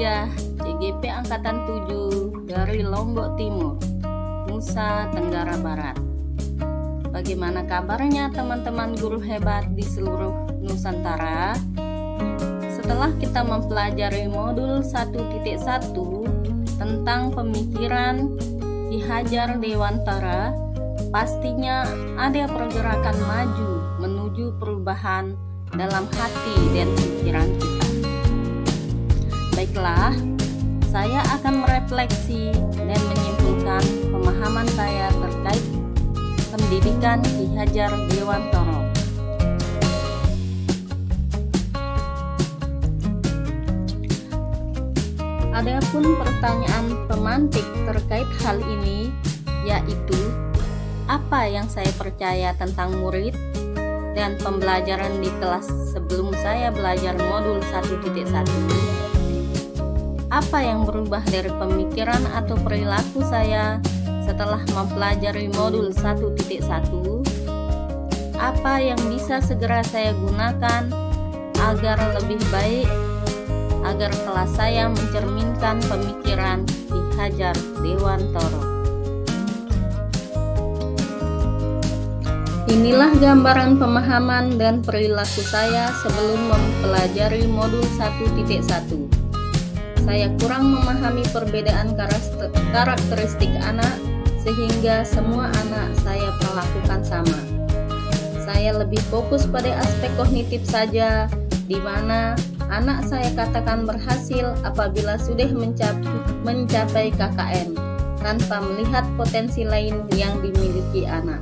Hajah CGP Angkatan 7 dari Lombok Timur, Nusa Tenggara Barat. Bagaimana kabarnya teman-teman guru hebat di seluruh Nusantara? Setelah kita mempelajari modul 1.1 tentang pemikiran Ki Hajar Dewantara, pastinya ada pergerakan maju menuju perubahan dalam hati dan pikiran kita. Baiklah, saya akan merefleksi dan menyimpulkan pemahaman saya terkait pendidikan Ki Hajar Dewantara. Adapun pertanyaan pemantik terkait hal ini, yaitu apa yang saya percaya tentang murid dan pembelajaran di kelas sebelum saya belajar modul 1.1. Apa yang berubah dari pemikiran atau perilaku saya setelah mempelajari modul 1.1? Apa yang bisa segera saya gunakan agar lebih baik, agar kelas saya mencerminkan pemikiran Ki Hajar Dewantara? Inilah gambaran pemahaman dan perilaku saya sebelum mempelajari modul 1.1. Saya kurang memahami perbedaan karakteristik anak sehingga semua anak saya perlakukan sama. Saya lebih fokus pada aspek kognitif saja, di mana anak saya katakan berhasil apabila sudah mencapai KKN tanpa melihat potensi lain yang dimiliki anak.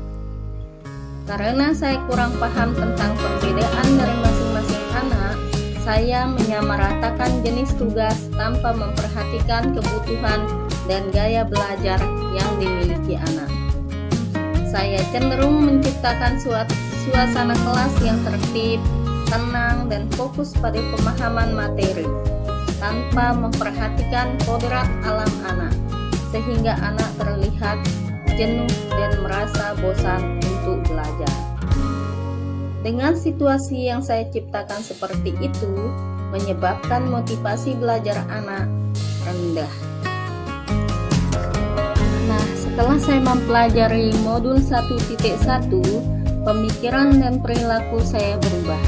Karena saya kurang paham tentang perbedaan dari masing-masing anak, saya menyamaratakan jenis tugas tanpa memperhatikan kebutuhan dan gaya belajar yang dimiliki anak. Saya cenderung menciptakan suasana kelas yang tertib, tenang, dan fokus pada pemahaman materi, tanpa memperhatikan kodrat alam anak, sehingga anak terlihat jenuh dan merasa bosan untuk belajar. Dengan situasi yang saya ciptakan seperti itu, menyebabkan motivasi belajar anak rendah. Nah, setelah saya mempelajari modul 1.1, pemikiran dan perilaku saya berubah.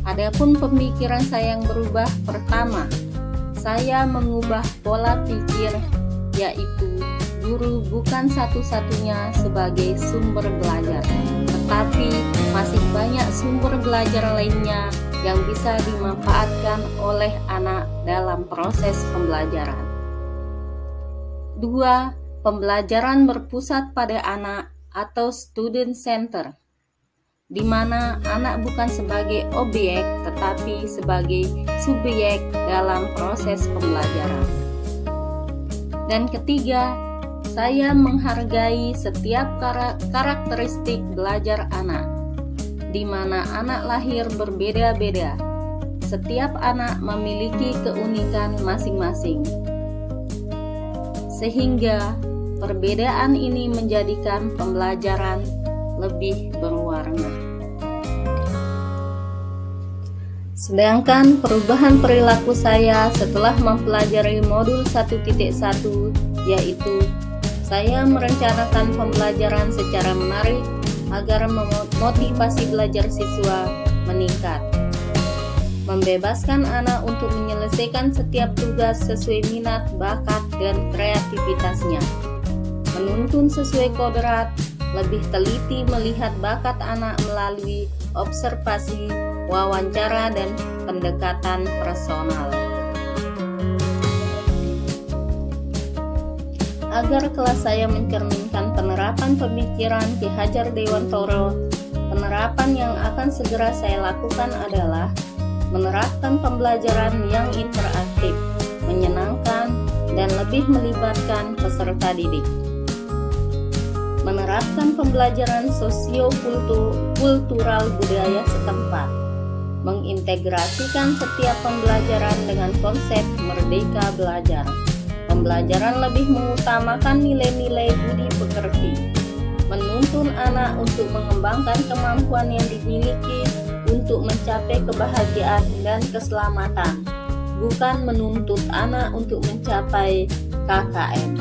Adapun pemikiran saya yang berubah, pertama, saya mengubah pola pikir, yaitu guru bukan satu-satunya sebagai sumber belajar, tetapi masih banyak sumber belajar lainnya yang bisa dimanfaatkan oleh anak dalam proses pembelajaran. 2. Pembelajaran berpusat pada anak atau student center, di mana anak bukan sebagai objek tetapi sebagai subjek dalam proses pembelajaran. Dan ketiga, saya menghargai setiap karakteristik belajar anak, di mana anak lahir berbeda-beda. Setiap anak memiliki keunikan masing-masing, sehingga perbedaan ini menjadikan pembelajaran lebih berwarna. Sedangkan perubahan perilaku saya setelah mempelajari modul 1.1, yaitu saya merencanakan pembelajaran secara menarik agar motivasi belajar siswa meningkat. Membebaskan anak untuk menyelesaikan setiap tugas sesuai minat, bakat, dan kreativitasnya. Menuntun sesuai kodrat, lebih teliti melihat bakat anak melalui observasi, wawancara, dan pendekatan personal. Agar kelas saya mencerminkan penerapan pemikiran Ki Hajar Dewantara, penerapan yang akan segera saya lakukan adalah menerapkan pembelajaran yang interaktif, menyenangkan, dan lebih melibatkan peserta didik. Menerapkan pembelajaran sosio-kultural budaya setempat, mengintegrasikan setiap pembelajaran dengan konsep merdeka belajar. Pembelajaran lebih mengutamakan nilai-nilai budi pekerti, menuntun anak untuk mengembangkan kemampuan yang dimiliki untuk mencapai kebahagiaan dan keselamatan, bukan menuntut anak untuk mencapai KKM.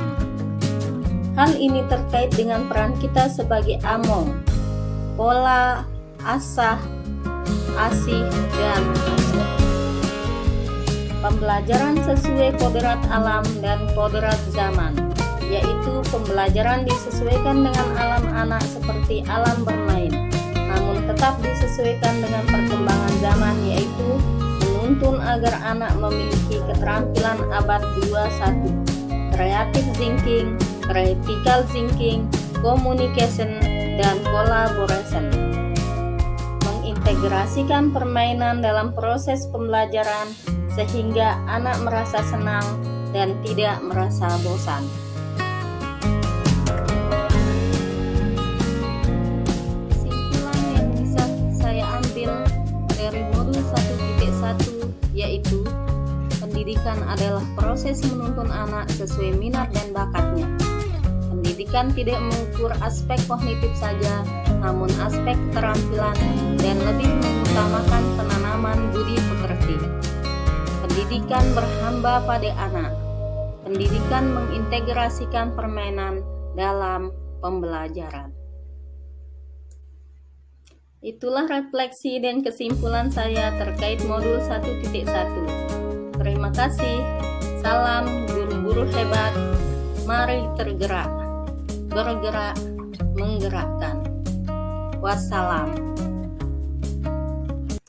Hal ini terkait dengan peran kita sebagai among, pola, asah, asih, dan asuh. Pembelajaran sesuai kodrat alam dan kodrat zaman, yaitu pembelajaran disesuaikan dengan alam anak seperti alam bermain, namun tetap disesuaikan dengan perkembangan zaman, yaitu menuntun agar anak memiliki keterampilan abad 21, creative thinking, critical thinking, communication, dan collaboration. Mengintegrasikan permainan dalam proses pembelajaran sehingga anak merasa senang dan tidak merasa bosan. Kesimpulan yang bisa saya ambil dari modul 1.1 yaitu pendidikan adalah proses menuntun anak sesuai minat dan bakatnya. Pendidikan tidak mengukur aspek kognitif saja, namun aspek keterampilan dan lebih mengutamakan penanaman budi pekerti. Pendidikan berhamba pada anak. Pendidikan mengintegrasikan permainan dalam pembelajaran. Itulah refleksi dan kesimpulan saya terkait modul 1.1. Terima kasih. Salam guru-guru hebat. Mari tergerak, bergerak, menggerakkan. Wassalam.